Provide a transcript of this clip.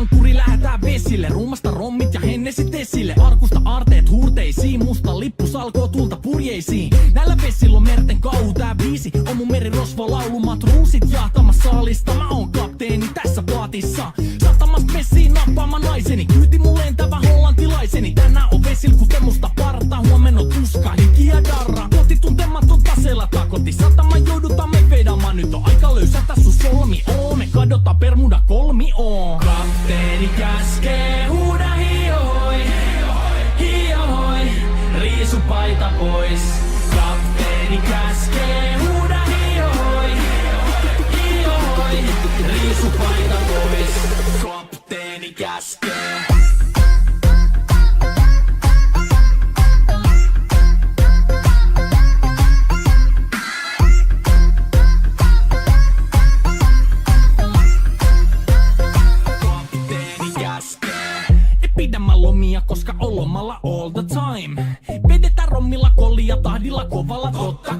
ankkuri lähetään vesille. Ruumasta rommit ja hennesit esille. Arkusta aarteet huurteisiin, musta lippu salkoo tulta purjeisiin. Näillä vesillä on merten kauhu, tää biisi on mun merirosvo laulumat ruusit jahtamassa saalista. Mä oon kapteeni tässä paatissa, satamasta messiin nappaama naiseni. Kyyti mun lentävä hollantilaiseni. Tänään on vesilkute musta parta, huomenna on tuska, hiki ja darra. Koti tuntematon taseella takoti, satama joudutaan me vedamaan. Nyt on aika löysätä sun solmi, me kadota Bermuda kolmioon. Kapteeni käskee, huuda hiohoi, hiohoi, riisu paita pois. Kapteeni käskee, huuda hiohoi, hiohoi, riisu paita pois. Kapteeni käskee. Pidä mä lomia, koska on lomalla all the time. Vedetään rommilla kollia tahdilla kovalla totta.